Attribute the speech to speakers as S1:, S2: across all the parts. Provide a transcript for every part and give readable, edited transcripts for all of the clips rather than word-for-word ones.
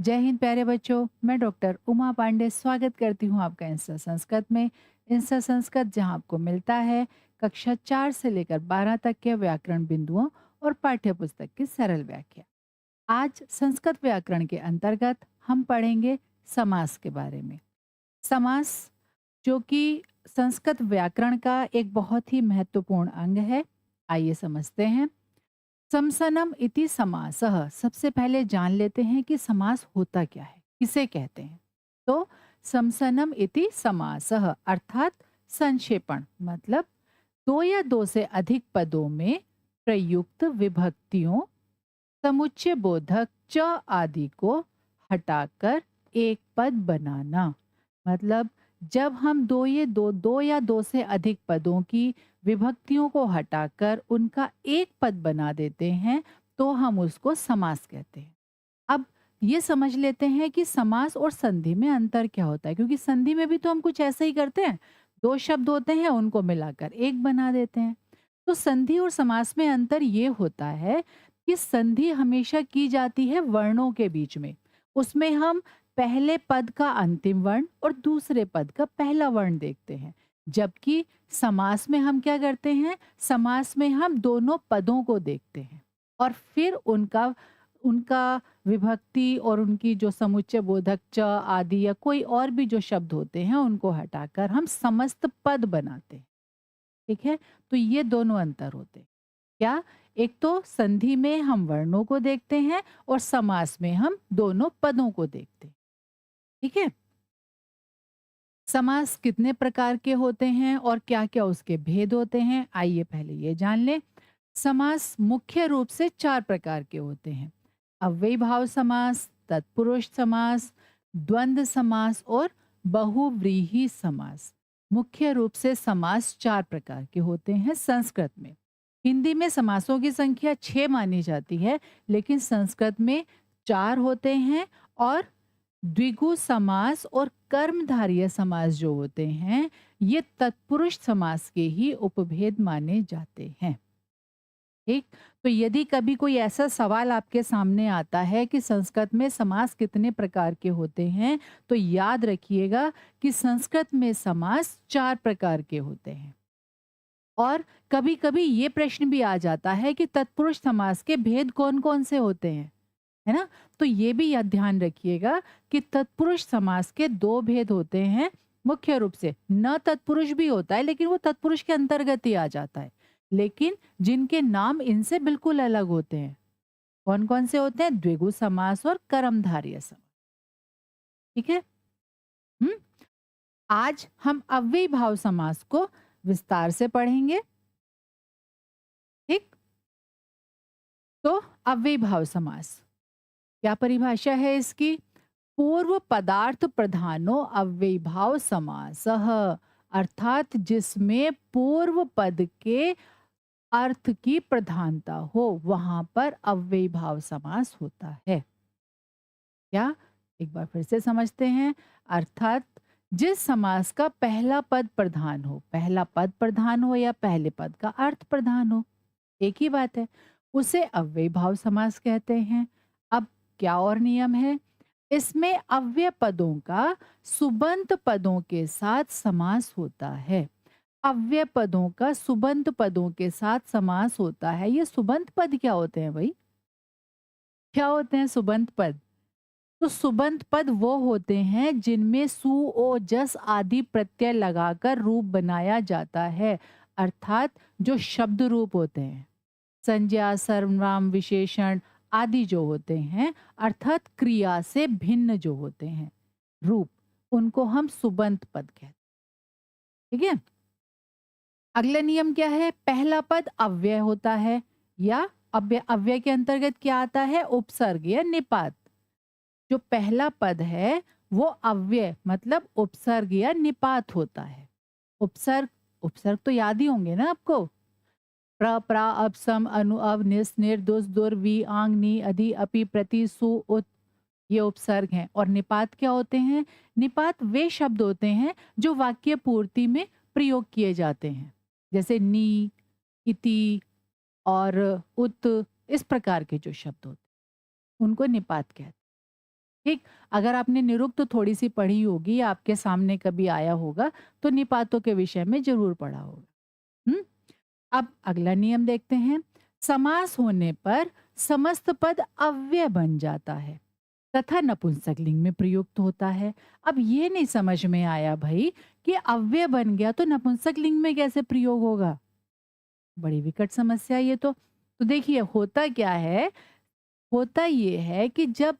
S1: जय हिंद प्यारे बच्चों। मैं डॉक्टर उमा पांडे स्वागत करती हूँ आपका इंस्टा संस्कृत में। इंस्टा संस्कृत जहाँ आपको मिलता है कक्षा 4 से लेकर 12 तक के व्याकरण बिंदुओं और पाठ्य पुस्तक की सरल व्याख्या। आज संस्कृत व्याकरण के अंतर्गत हम पढ़ेंगे समास के बारे में। समास जो कि संस्कृत व्याकरण का एक बहुत ही महत्वपूर्ण अंग है। आइए समझते हैं। समसनम इति समासः। सबसे पहले जान लेते हैं कि समास होता क्या है, किसे कहते हैं। तो समसनम इति समासः अर्थात संक्षेपण, मतलब दो या दो से अधिक पदों में प्रयुक्त विभक्तियों समुच्चय बोधक च आदि को हटाकर एक पद बनाना। मतलब जब हम दो या दो से अधिक पदों की विभक्तियों को हटाकर उनका एक पद बना देते हैं तो हम उसको समास कहते हैं। अब ये समझ लेते हैं कि समास और संधि में अंतर क्या होता है, क्योंकि संधि में भी तो हम कुछ ऐसे ही करते हैं। दो शब्द होते हैं, उनको मिलाकर एक बना देते हैं। तो संधि और समास में अंतर ये होता है कि संधि हमेशा की जाती है वर्णों के बीच में। उसमें हम पहले पद का अंतिम वर्ण और दूसरे पद का पहला वर्ण देखते हैं। जबकि समास में हम क्या करते हैं, समास में हम दोनों पदों को देखते हैं और फिर उनका उनका विभक्ति और उनकी जो समुच्चय बोधक च आदि या कोई और भी जो शब्द होते हैं उनको हटाकर हम समस्त पद बनाते हैं। ठीक है, तो ये दोनों अंतर होते हैं। क्या? एक तो संधि में हम वर्णों को देखते हैं और समास में हम दोनों पदों को देखते हैं। ठीक है, समास कितने प्रकार के होते हैं और क्या-क्या उसके भेद होते हैं, आइए पहले ये जान लें। समास मुख्य रूप से 4 प्रकार के होते हैं। अव्ययीभाव समास, तत्पुरुष समास, द्वंद्व समास और बहुव्रीहि समास। मुख्य रूप से समास 4 प्रकार के होते हैं संस्कृत में। हिंदी में समासों की संख्या 6 मानी जाती है, लेकिन संस्कृत में 4 होते हैं और द्विगु समास और कर्मधारय समास जो होते हैं, ये तत्पुरुष समास के ही उपभेद माने जाते हैं। ठीक, तो यदि कभी कोई ऐसा सवाल आपके सामने आता है कि संस्कृत में समास कितने प्रकार के होते हैं, तो याद रखिएगा कि संस्कृत में समास 4 प्रकार के होते हैं। और कभी-कभी ये प्रश्न भी आ जाता है कि तत्पुरुष समास के भेद कौन-कौन से होते हैं, है ना? तो ये भी याद ध्यान रखिएगा कि तत्पुरुष समास के 2 भेद होते हैं मुख्य रूप से। न तत्पुरुष भी होता है, लेकिन वो तत्पुरुष के अंतर्गत ही आ जाता है। लेकिन जिनके नाम इनसे बिल्कुल अलग होते हैं। कौन-कौन से होते हैं? द्विगु समास और कर्मधारय समास। ठीक है? हुँ? आज हम अव्ययी भाव समास को विस्तार से पढ़ेंगे। ठीक? तो अव्ययी भाव समास, क्या परिभाषा है इसकी? पूर्व पदार्थ प्रधानो अव्ययीभाव समासः। अर्थात जिसमें पूर्व पद के अर्थ की प्रधानता हो, वहां पर अव्ययीभाव समास होता है। क्या? एक बार फिर से समझते हैं। अर्थात जिस समास का पहला पद प्रधान हो, पहला पद प्रधान हो या पहले पद का अर्थ प्रधान हो, एक ही बात है, उसे अव्ययीभाव समास कहते हैं। अब क्या और नियम है? इसमें अव्यय पदों का सुबंत पदों के साथ समास होता है। अव्यय पदों का सुबंत पदों के साथ समास होता है। ये सुबंत पद क्या होते हैं भाई? क्या होते हैं सुबंत पद? तो सुबंत पद वो होते हैं जिनमें सु ओ जस आदि प्रत्यय लगाकर रूप बनाया जाता है। अर्थात जो शब्द रूप होते हैं, संज्ञा, सर्वनाम, विशेषण आदि जो होते हैं, अर्थात क्रिया से भिन्न जो होते हैं रूप, उनको हम सुबंत पद कहते हैं। ठीक है, अगला नियम क्या है? पहला पद अव्यय होता है या अव्यय अव्यय के अंतर्गत क्या आता है? उपसर्ग या निपात। जो पहला पद है वो अव्यय मतलब उपसर्ग या निपात होता है। उपसर्ग, उपसर्ग तो याद ही होंगे ना आपको। प्र, प्रा, अब, सम, अनु, अव, निस, निर, दुस, दुर, वी, आंग, नी, अधि, अपि, प्रति, सु, उत, ये उपसर्ग हैं। और निपात क्या होते हैं? निपात वे शब्द होते हैं जो वाक्य पूर्ति में प्रयोग किए जाते हैं, जैसे नी, इति और उत, इस प्रकार के जो शब्द होते हैं उनको निपात कहते हैं। ठीक? अगर आपने निरुक्त तो थोड़ी सी पढ़ी होगी, आपके सामने कभी आया होगा, तो निपातों के विषय में जरूर पढ़ा होगा। हम्म। अब अगला नियम देखते हैं। समास होने पर समस्त पद अव्यय बन जाता है तथा नपुंसकलिंग में प्रयुक्त होता है। अब ये नहीं समझ में आया भाई कि अव्यय बन गया तो नपुंसकलिंग में कैसे प्रयोग होगा। बड़ी विकट समस्या ये तो देखिए होता क्या है, होता ये है कि जब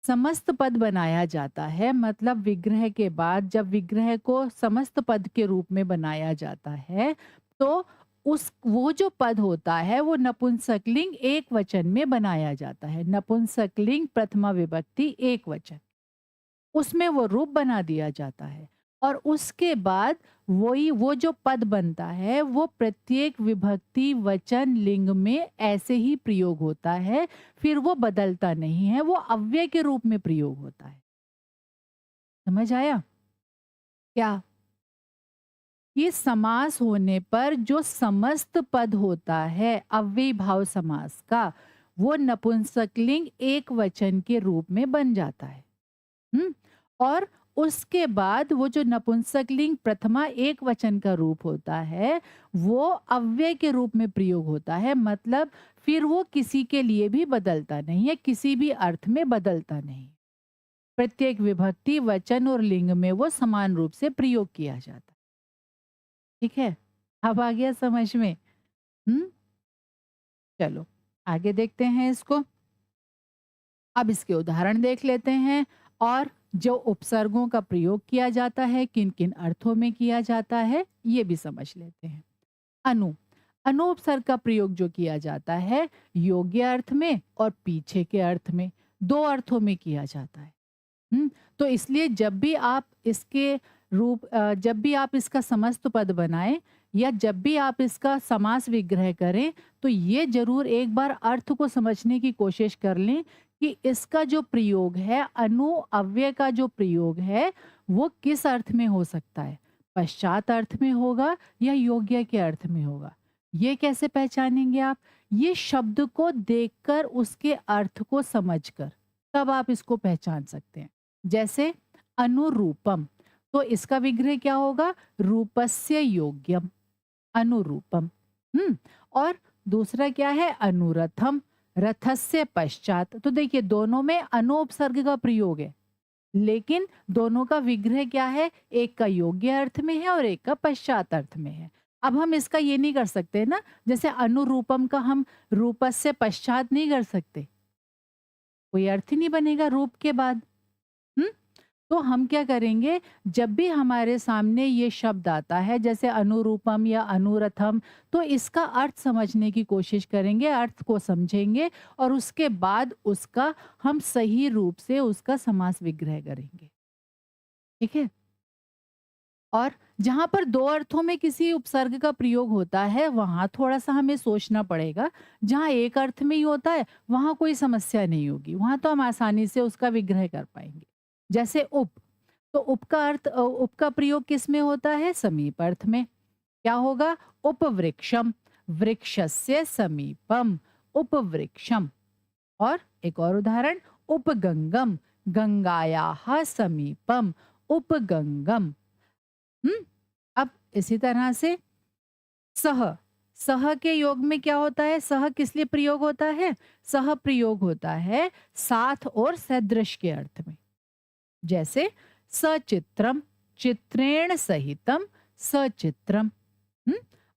S1: समस्त पद बनाया जाता है, मतलब विग्रह के बाद जब विग्रह को समस्त पद के रूप में बनाया जाता है, तो उस वो जो पद होता है वो नपुंसकलिंग एक वचन में बनाया जाता है। नपुंसकलिंग प्रथमा विभक्ति एक वचन, उसमें वो रूप बना दिया जाता है। और उसके बाद वही वो जो पद बनता है वो प्रत्येक विभक्ति वचन लिंग में ऐसे ही प्रयोग होता है, फिर वो बदलता नहीं है, वो अव्यय के रूप में प्रयोग होता है। समझ आया क्या? ये समास होने पर जो समस्त पद होता है अव्ययी भाव समास का, वो नपुंसकलिंग एक वचन के रूप में बन जाता है। और उसके बाद वो जो नपुंसकलिंग प्रथमा एक वचन का रूप होता है वो अव्यय के रूप में प्रयोग होता है, मतलब फिर वो किसी के लिए भी बदलता नहीं है, किसी भी अर्थ में बदलता नहीं। प्रत्येक विभक्ति वचन और लिंग में वो समान रूप से प्रयोग किया जाता है। ठीक है, अब आ गया समझ में। हम्म। चलो आगे देखते हैं इसको। अब इसके उदाहरण देख लेते हैं और जो उपसर्गों का प्रयोग किया जाता है किन किन अर्थों में किया जाता है ये भी समझ लेते हैं। अनु अनु उपसर्ग का प्रयोग जो किया जाता है योग्य अर्थ में और पीछे के अर्थ में, दो अर्थों में किया जाता है। तो इसलिए जब भी आप इसके जब भी आप इसका समस्त पद बनाएं या जब भी आप इसका समास विग्रह करें तो ये जरूर एक बार अर्थ को समझने की कोशिश कर लें कि इसका जो प्रयोग है अनु अव्यय का जो प्रयोग है वो किस अर्थ में हो सकता है, पश्चात अर्थ में होगा या योग्य के अर्थ में होगा। ये कैसे पहचानेंगे आप? ये शब्द को देखकर उसके अर्थ को समझकर तब आप इसको पहचान सकते हैं। जैसे अनुरूपम, तो इसका विग्रह क्या होगा? रूपस्य योग्यम, अनुरूपम। और दूसरा क्या है? अनुरथम, रथस्य पश्चात। तो देखिए दोनों में अनु उपसर्ग का प्रयोग है, लेकिन दोनों का विग्रह क्या है? एक का योग्य अर्थ में है और एक का पश्चात अर्थ में है। अब हम इसका ये नहीं कर सकते ना, जैसे अनुरूपम का हम रूपस्य पश्चात नहीं कर सकते, कोई अर्थ ही नहीं बनेगा रूप के बाद। हुँ? तो हम क्या करेंगे, जब भी हमारे सामने ये शब्द आता है जैसे अनुरूपम या अनुरथम, तो इसका अर्थ समझने की कोशिश करेंगे, अर्थ को समझेंगे और उसके बाद उसका हम सही रूप से उसका समास विग्रह करेंगे। ठीक है? और जहाँ पर दो अर्थों में किसी उपसर्ग का प्रयोग होता है वहाँ थोड़ा-सा हमें सोचना पड़ेगा। जहाँ एक अर्थ में ही होता है वहाँ कोई समस्या नहीं होगी, वहाँ तो हम आसानी से उसका विग्रह कर पाएँगे। जैसे उप, तो उप का प्रयोग किस में होता है? समीप अर्थ में। क्या होगा? उपवृक्षम, वृक्षस्य समीपम, उपवृक्षम। और एक और उदाहरण, उपगंगम, गंगायाः समीपम, उपगंगम। अब इसी तरह से सह, सह के योग में क्या होता है? सह किस लिए प्रयोग होता है? सह प्रयोग होता है साथ और सदृश के अर्थ में। जैसे सचित्रम, चित्रेण सहितम सचित्रम।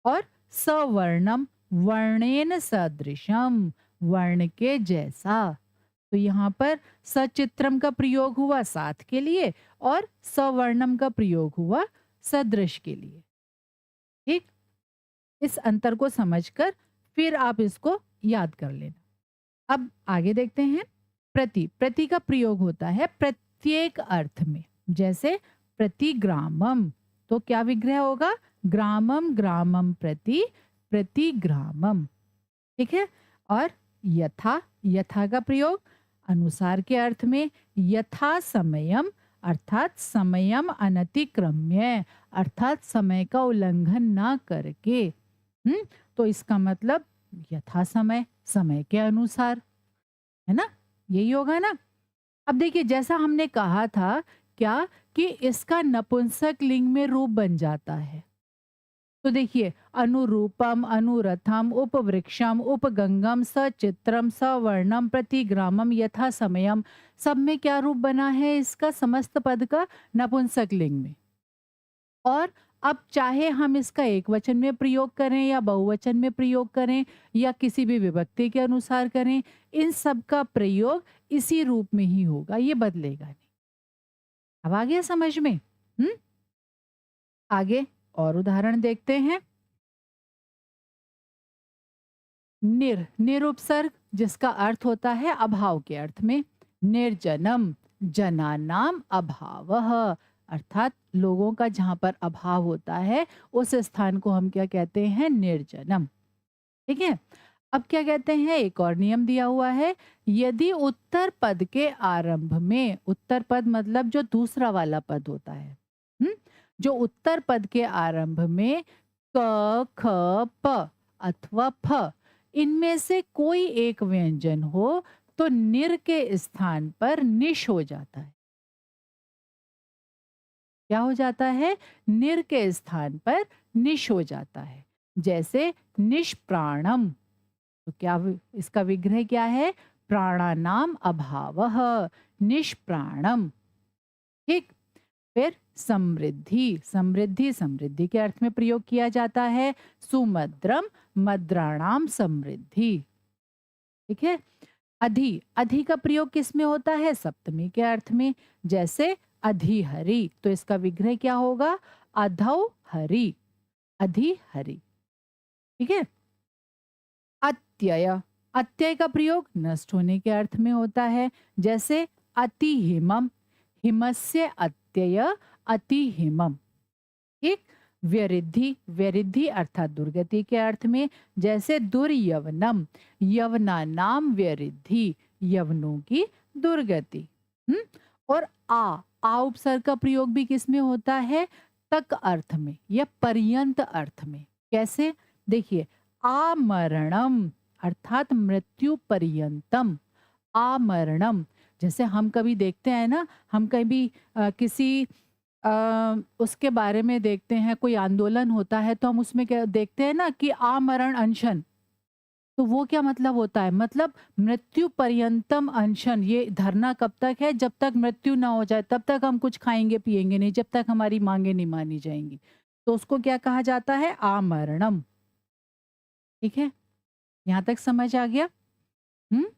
S1: और सवर्णम, वर्णेन सदृशम, वर्ण के जैसा। तो यहाँ पर सचित्रम का प्रयोग हुआ साथ के लिए और सवर्णम का प्रयोग हुआ सदृश के लिए। ठीक, इस अंतर को समझकर फिर आप इसको याद कर लेना। अब आगे देखते हैं। प्रति, प्रति का प्रयोग होता है प्रत्येक अर्थ में। जैसे प्रतिग्रामम, तो क्या विग्रह होगा? ग्रामम ग्रामम प्रति, प्रतिग्रामम। ठीक है। और यथा, यथा का प्रयोग अनुसार के अर्थ में। यथा समयम अर्थात समयम अनतिक्रम्य, अर्थात समय का उल्लंघन ना करके। तो इसका मतलब यथा समय, समय के अनुसार, है ना? यही होगा ना। अब देखिए जैसा हमने कहा था क्या कि इसका नपुंसक लिंग में रूप बन जाता है। तो देखिए अनुरूपम, अनुरथम, उपवृक्षम, उपगंगम, सचित्रम, सवर्णम, प्रतिग्रामम, यथा समयम, सब में क्या रूप बना है इसका समस्त पद का नपुंसक लिंग में। और अब चाहे हम इसका एक वचन में प्रयोग करें या बहुवचन में प्रयोग करें या किसी भी विभक्ति के अनुसार करें, इन सब का प्रयोग इसी रूप में ही होगा, ये बदलेगा नहीं। अब आ गया समझ में? हम्म। आगे और उदाहरण देखते हैं। निरुपसर्ग जिसका अर्थ होता है अभाव के अर्थ में। निर्जनम, जनानाम अभावः, अर्थात लोगों का जहां पर अभाव होता है उस स्थान को हम क्या कहते हैं? निर्जनम। ठीक है। अब क्या कहते हैं? एक और नियम दिया हुआ है। यदि उत्तर पद के आरंभ में, उत्तर पद मतलब जो दूसरा वाला पद होता है, हम्म, जो उत्तर पद के आरंभ में क, ख, प अथवा फ, इनमें से कोई एक व्यंजन हो तो निर के स्थान पर निश हो जाता है। क्या हो जाता है? निर के स्थान पर निश हो जाता है। जैसे निष्प्राणम, तो इसका विग्रह क्या है? प्राणानाम अभावः, निष्प्राणम। ठीक। फिर समृद्धि, समृद्धि समृद्धि के अर्थ में प्रयोग किया जाता है। सुमद्रम, मद्राणाम समृद्धि। ठीक है। अधि, अधि का प्रयोग किस में होता है? सप्तमी के अर्थ में। जैसे अधिहरि, तो इसका विग्रह क्या होगा? अधौ हरि, अधिहरि। ठीक है। अत्यय, अत्यय का प्रयोग नष्ट होने के अर्थ में होता है। जैसे अति हिमम, हिमस्य अत्यय, अति हिमम। ठीक। व्यरिद्धि, व्यरिद्धि अर्थात दुर्गति के अर्थ में। जैसे दुर्यवनम, यवनानाम व्यरिद्धि, यवनों की दुर्गति। और आ उपसर्ग का प्रयोग भी किस में होता है? तक अर्थ में या पर्यंत अर्थ में। कैसे? देखिए आमरणम अर्थात मृत्यु पर्यंतम, आमरणम। जैसे हम कभी देखते हैं ना, हम कभी किसी उसके बारे में देखते हैं, कोई आंदोलन होता है तो हम उसमें क्या देखते हैं ना कि आमरण अनशन, तो वो क्या मतलब होता है? मतलब मृत्यु पर्यंतम अनशन। ये धरना कब तक है? जब तक मृत्यु ना हो जाए, तब तक हम कुछ खाएंगे पिएंगे नहीं, जब तक हमारी मांगे नहीं मानी जाएंगी। तो उसको क्या कहा जाता है? आमरणम। ठीक है। यहाँ तक समझ आ गया? हम्म।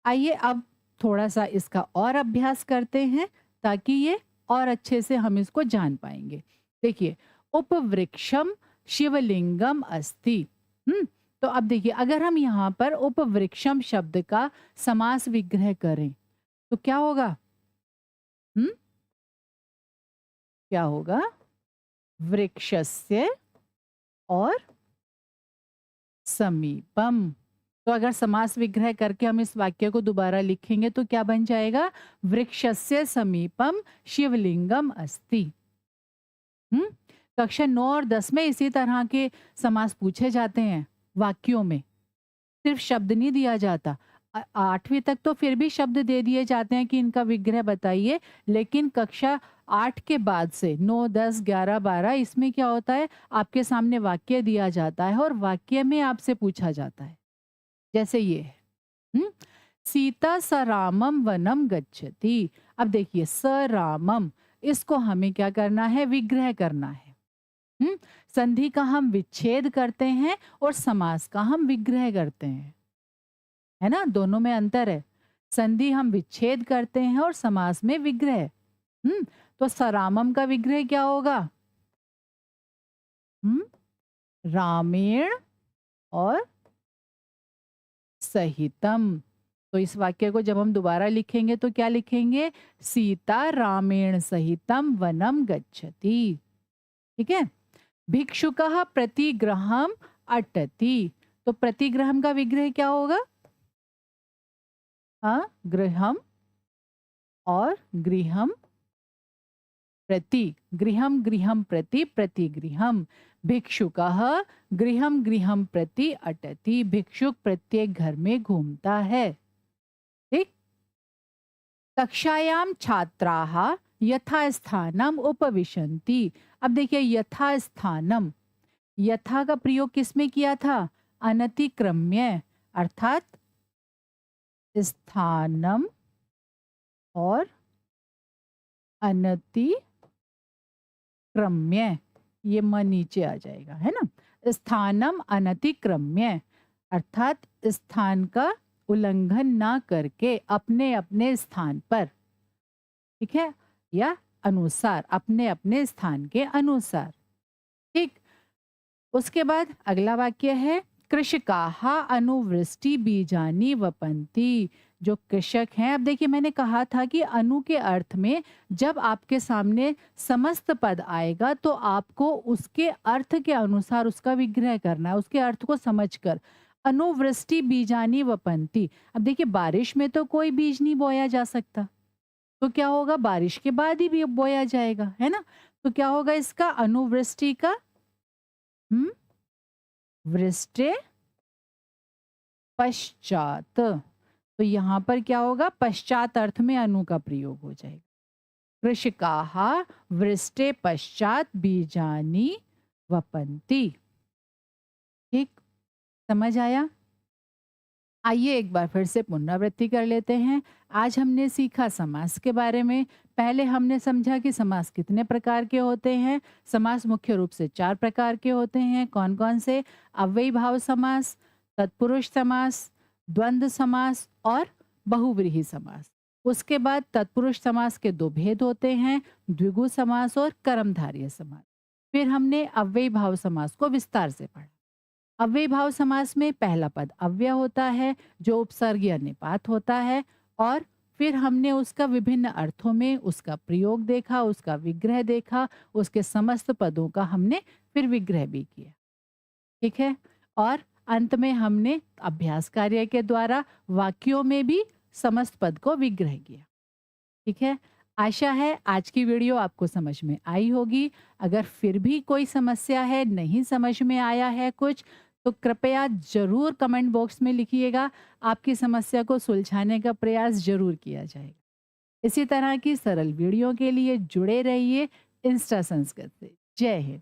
S1: आइए अब थोड़ा सा इसका और अभ्यास करते हैं ताकि ये और अच्छे से हम इसको जान पाएंगे। देखिए उपवृक्षम शिवलिंगम अस्ति। तो अब देखिए अगर हम यहाँ पर उपवृक्षम शब्द का समास विग्रह करें तो क्या होगा? हम्म। क्या होगा? वृक्षस्य और समीपम। तो अगर समास विग्रह करके हम इस वाक्य को दोबारा लिखेंगे तो क्या बन जाएगा? वृक्षस्य समीपम शिवलिंगम अस्ति। कक्षा 9 और 10 में इसी तरह के समास पूछे जाते हैं वाक्यों में, सिर्फ शब्द नहीं दिया जाता। 8वीं तक तो फिर भी शब्द दे दिए जाते हैं कि इनका विग्रह बताइए, लेकिन कक्षा 8 के बाद से 9, 10, 11, 12 इसमें क्या होता है? आपके सामने वाक्य दिया जाता है और वाक्य में आपसे पूछा जाता है। जैसे ये है, हुँ? सीता सरामम वनम गच्छति। अब देखिए सरामम, इसको हमें क्या करना है? विग्रह करना है। संधि का हम विच्छेद करते हैं और समास का हम विग्रह करते हैं, है ना? दोनों में अंतर है। संधि हम विच्छेद करते हैं और समास में विग्रह। तो सरामम का विग्रह क्या होगा? रामेण और सहितम। तो इस वाक्य को जब हम दोबारा लिखेंगे तो क्या लिखेंगे? सीता रामेण सहितम वनम गच्छति। ठीक है। भिक्षुकः प्रतिग्रहम अटति। तो प्रतिग्रहम का विग्रह क्या होगा? हाँ, गृहम और गृहम प्रति, गृहम गृहम प्रति प्रतिगृहम। भिक्षुकः गृहम गृहम प्रति अटति। भिक्षुक प्रत्येक घर में घूमता है। ठीक। कक्षायाम छात्राः यथास्थानम उपविशन्ति। अब देखिए यथास्थानम, यथा का प्रयोग किसमें किया था? अनतिक्रम्य, अर्थात स्थानम और अनतिक्रम्य, ये म नीचे आ जाएगा, है ना। स्थानम अनतिक्रम्य अर्थात स्थान का उल्लंघन ना करके अपने अपने स्थान पर, ठीक है, या अनुसार, अपने अपने स्थान के अनुसार। ठीक। उसके बाद अगला वाक्य है कृषकाः अनुवृष्टि बीजानि वपन्ति। जो कृषक हैं, अब देखिए मैंने कहा था कि अनु के अर्थ में जब आपके सामने समस्त पद आएगा तो आपको उसके अर्थ के अनुसार उसका विग्रह करना है, उसके अर्थ को समझकर। अनुवृष्टि बीजानि वपन्ति, अब देखिए बारिश में तो कोई बीज नहीं बोया जा सकता, तो क्या होगा? बारिश के बाद ही भी बोया जाएगा, है ना। तो क्या होगा इसका? अनुवृष्टि का वृष्टि पश्चात, तो यहाँ पर क्या होगा? पश्चात अर्थ में अनु का प्रयोग हो जाएगा। कृषकाः वृष्टि पश्चात बीजानि वपन्ति। ठीक, समझ आया? आइए एक बार फिर से पुनरावृत्ति कर लेते हैं। आज हमने सीखा समास के बारे में। पहले हमने समझा कि समास कितने प्रकार के होते हैं। समास मुख्य रूप से 4 प्रकार के होते हैं। कौन-कौन से? अव्ययी भाव समास, तत्पुरुष समास, द्वंद्व समास और बहुव्रीहि समास। उसके बाद तत्पुरुष समास के 2 भेद होते हैं, द्विगु समास और कर्मधारय समास। फिर हमने अव्ययी भाव समास को विस्तार से पढ़ा। अव्ययी भाव समास में पहला पद अव्यय होता है, जो उपसर्ग या निपात होता है, और फिर हमने उसका विभिन्न अर्थों में उसका प्रयोग देखा, उसका विग्रह देखा, उसके समस्त पदों का हमने फिर विग्रह भी किया। ठीक है, और अंत में हमने अभ्यास कार्य के द्वारा वाक्यों में भी समस्त पद को विग्रह किया। ठीक है, आशा है आज की वीडियो आपको समझ में आई होगी। अगर फिर भी कोई समस्या है, नहीं समझ में आया है कुछ, तो कृपया जरूर कमेंट बॉक्स में लिखिएगा। आपकी समस्या को सुलझाने का प्रयास जरूर किया जाएगा। इसी तरह की सरल वीडियो के लिए जुड़े रहिए इंस्टा संस्कृत से। जय हिंद।